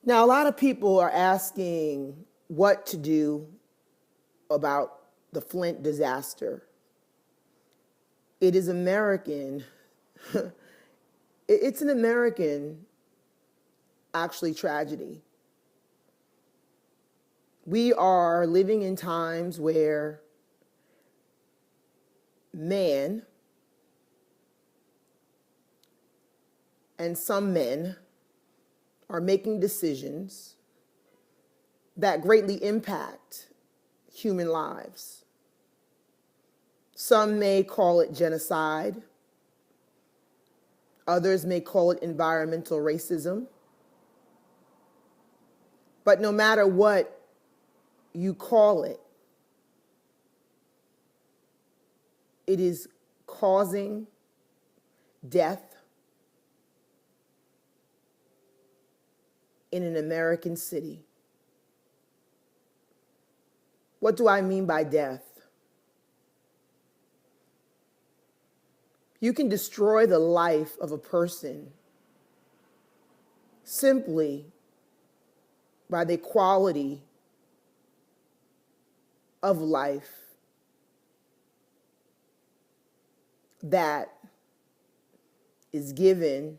Now, a lot of people are asking what to do about the Flint disaster. It is American. It's an American, actually, tragedy. We are living in times where man and some men are making decisions that greatly impact human lives. Some may call it genocide. Others may call it environmental racism. But no matter what you call it, it is causing death in an American city. What do I mean by death? You can destroy the life of a person simply by the quality of life that is given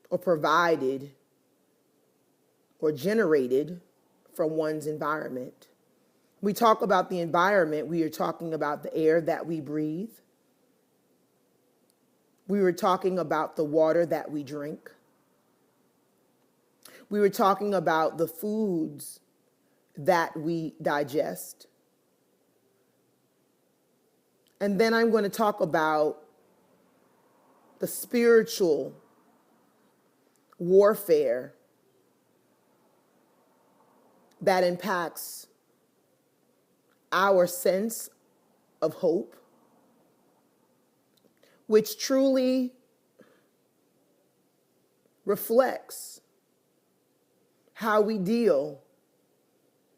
or provided or generated from one's environment. We talk about the environment, we are talking about the air that we breathe. We were talking about the water that we drink. We were talking about the foods that we digest. And then I'm going to talk about the spiritual warfare that impacts our sense of hope, which truly reflects how we deal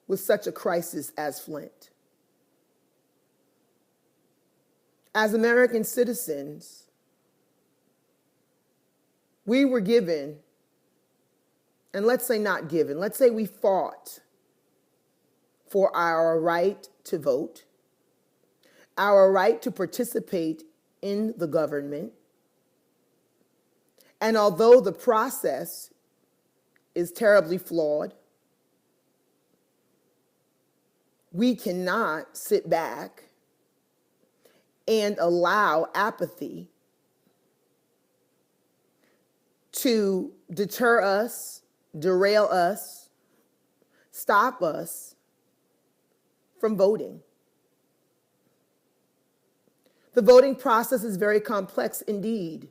with such a crisis as Flint. As American citizens, we were given, and let's say not given, let's say we fought for our right to vote, our right to participate in the government. And although the process is terribly flawed, we cannot sit back and allow apathy to deter us, derail us, stop us from voting. The voting process is very complex indeed.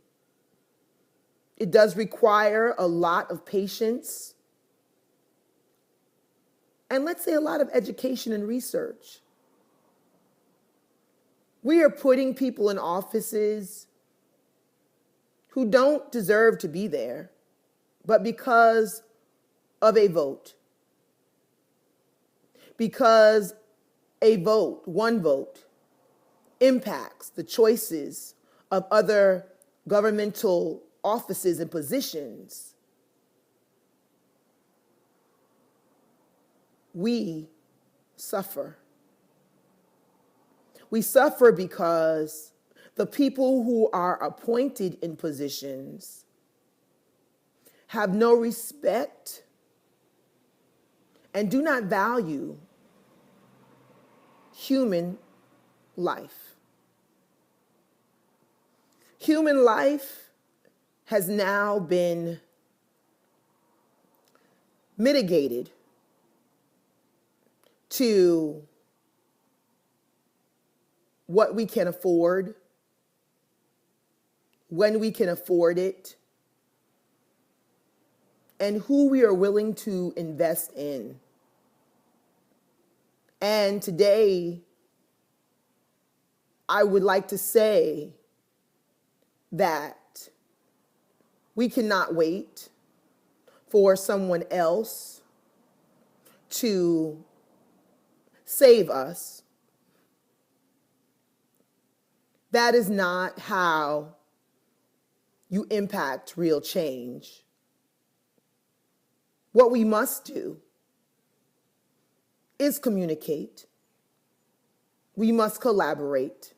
It does require a lot of patience and, let's say, a lot of education and research. We are putting people in offices who don't deserve to be there, but because of a vote. Because a vote, one vote, impacts the choices of other governmental offices and positions, we suffer. We suffer because the people who are appointed in positions have no respect and do not value human life. Human life has now been mitigated to what we can afford, when we can afford it, and who we are willing to invest in. And today, I would like to say that we cannot wait for someone else to save us. That is not how you impact real change. What we must do is communicate. We must collaborate.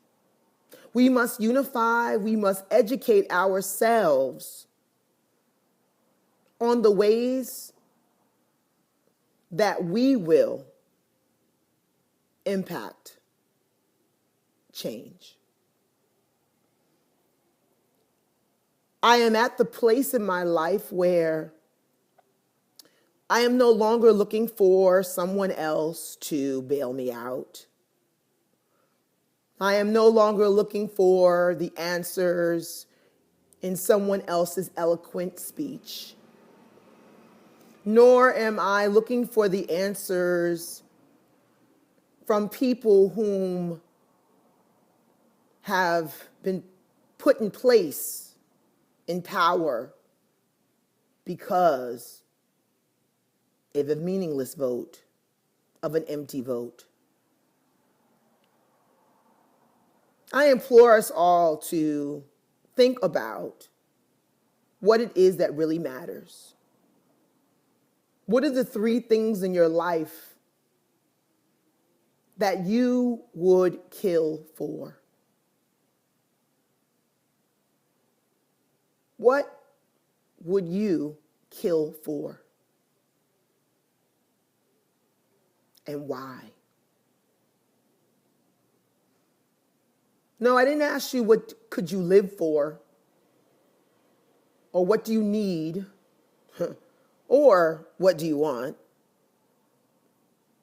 We must unify. We must educate ourselves on the ways that we will impact change. I am at the place in my life where I am no longer looking for someone else to bail me out. I am no longer looking for the answers in someone else's eloquent speech. Nor am I looking for the answers from people whom have been put in place in power because of a meaningless vote, of an empty vote. I implore us all to think about what it is that really matters. What are the 3 things in your life that you would kill for? What would you kill for? And why? No, I didn't ask you what could you live for, or what do you need, or what do you want.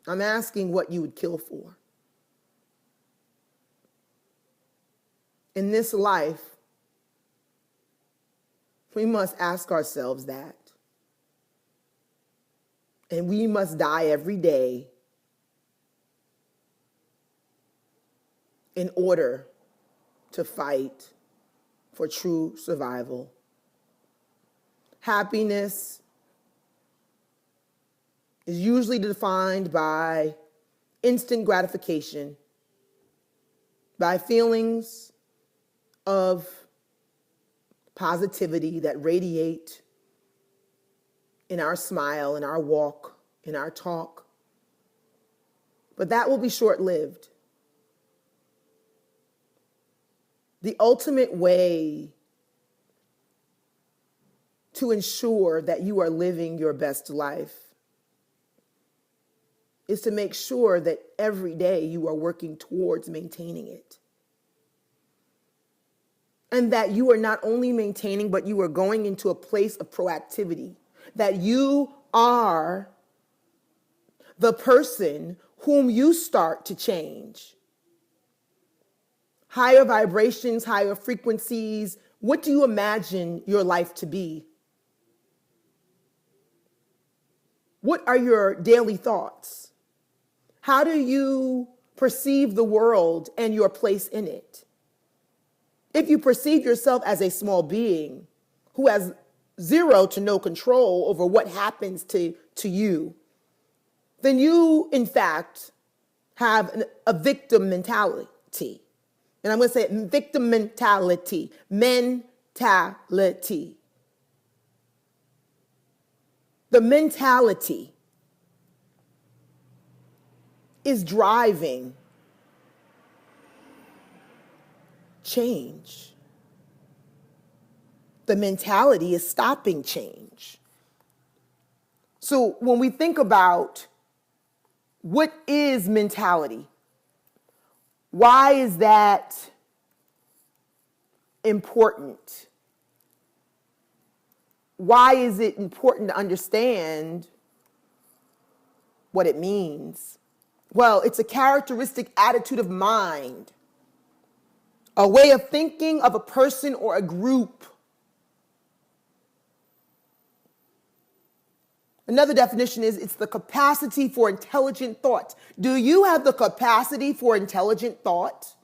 I'm asking what you would kill for. In this life, we must ask ourselves that. And we must die every day in order to fight for true survival. Happiness is usually defined by instant gratification, by feelings of positivity that radiate in our smile, in our walk, in our talk. But that will be short-lived. The ultimate way to ensure that you are living your best life is to make sure that every day you are working towards maintaining it. And that you are not only maintaining, but you are going into a place of proactivity. That you are the person whom you start to change. Higher vibrations, higher frequencies. What do you imagine your life to be? What are your daily thoughts? How do you perceive the world and your place in it? If you perceive yourself as a small being who has zero to no control over what happens to you, then you, in fact, have a victim mentality. And I'm going to say it, victim mentality. Mentality. The mentality is driving change. The mentality is stopping change. So when we think about what is mentality, why is that important? Why is it important to understand what it means? Well, it's a characteristic attitude of mind, a way of thinking of a person or a group. Another definition is it's the capacity for intelligent thought. Do you have the capacity for intelligent thought?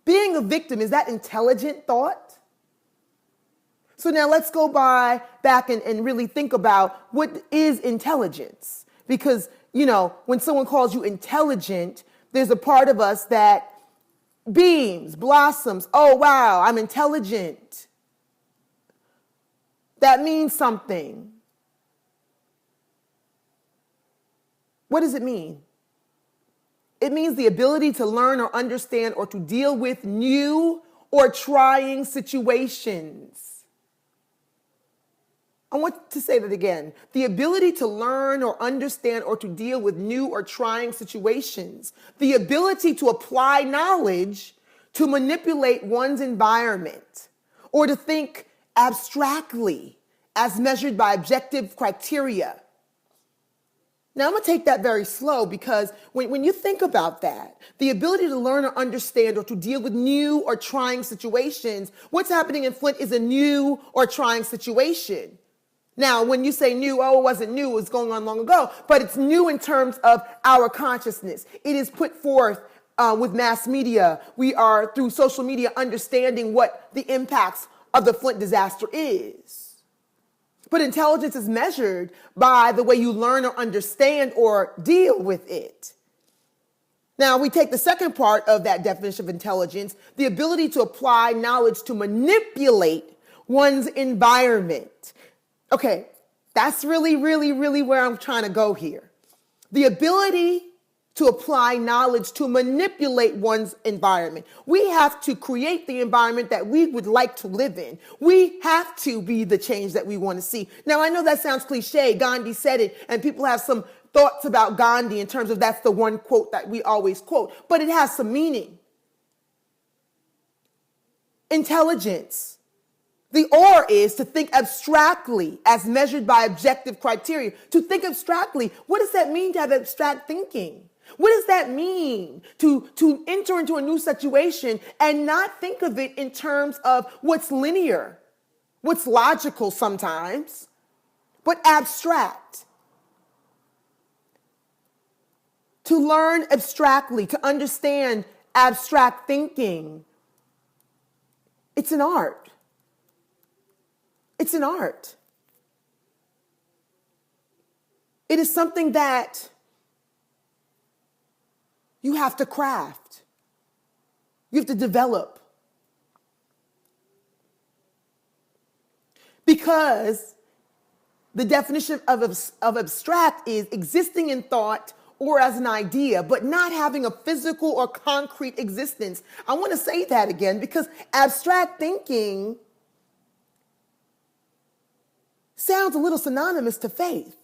Being a victim, is that intelligent thought? So now let's go back and really think about what is intelligence. Because, when someone calls you intelligent, there's a part of us that beams, blossoms. Oh, wow, I'm intelligent. That means something. What does it mean? It means the ability to learn or understand or to deal with new or trying situations. I want to say that again. The ability to learn or understand or to deal with new or trying situations. The ability to apply knowledge to manipulate one's environment or to think abstractly as measured by objective criteria. Now, I'm going to take that very slow because when you think about that, the ability to learn or understand or to deal with new or trying situations, what's happening in Flint is a new or trying situation. Now, when you say new, oh, it wasn't new, it was going on long ago, but it's new in terms of our consciousness. It is put forth with mass media. We are, through social media, understanding what the impacts of the Flint disaster is. But intelligence is measured by the way you learn or understand or deal with it. Now, we take the second part of that definition of intelligence, the ability to apply knowledge to manipulate one's environment. Okay, that's really where I'm trying to go here. The ability to apply knowledge to manipulate one's environment. We have to create the environment that we would like to live in. We have to be the change that we want to see. Now, I know that sounds cliche. Gandhi said it, and people have some thoughts about Gandhi in terms of that's the one quote that we always quote, but it has some meaning. Intelligence. The or is to think abstractly as measured by objective criteria. To think abstractly, what does that mean to have abstract thinking? What does that mean to enter into a new situation and not think of it in terms of what's linear, what's logical sometimes, but abstract? To learn abstractly, to understand abstract thinking, it's an art. It's an art. It is something that you have to craft. You have to develop. Because the definition of abstract is existing in thought or as an idea, but not having a physical or concrete existence. I want to say that again because abstract thinking sounds a little synonymous to faith.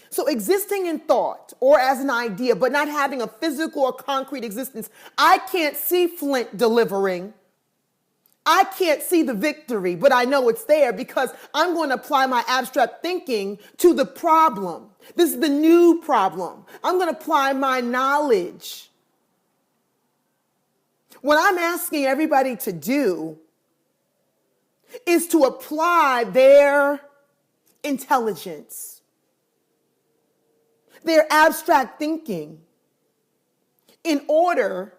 So existing in thought or as an idea, but not having a physical or concrete existence. I can't see Flint delivering. I can't see the victory, but I know it's there because I'm going to apply my abstract thinking to the problem. This is the new problem. I'm going to apply my knowledge. What I'm asking everybody to do is to apply their intelligence, their abstract thinking, in order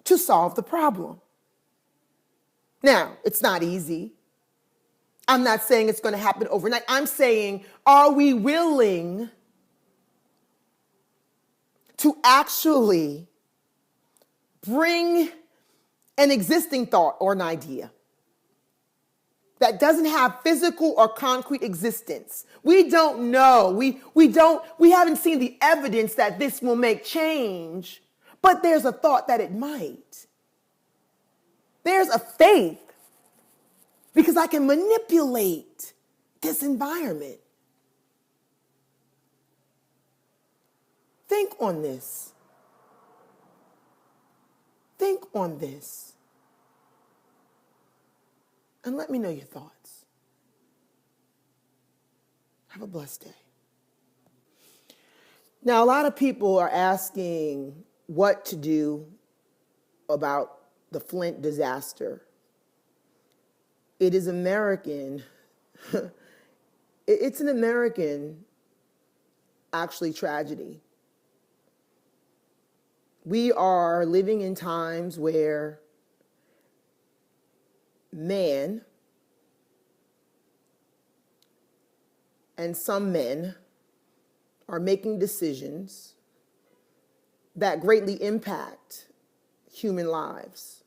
to solve the problem. Now, it's not easy. I'm not saying it's going to happen overnight. I'm saying, are we willing to actually bring an existing thought or an idea that doesn't have physical or concrete existence? We don't know. We haven't seen the evidence that this will make change, but there's a thought that it might. There's a faith because I can manipulate this environment. Think on this. Think on this. And let me know your thoughts. Have a blessed day. Now, a lot of people are asking what to do about the Flint disaster. It is American. It's an American, actually, tragedy. We are living in times where man and some men are making decisions that greatly impact human lives.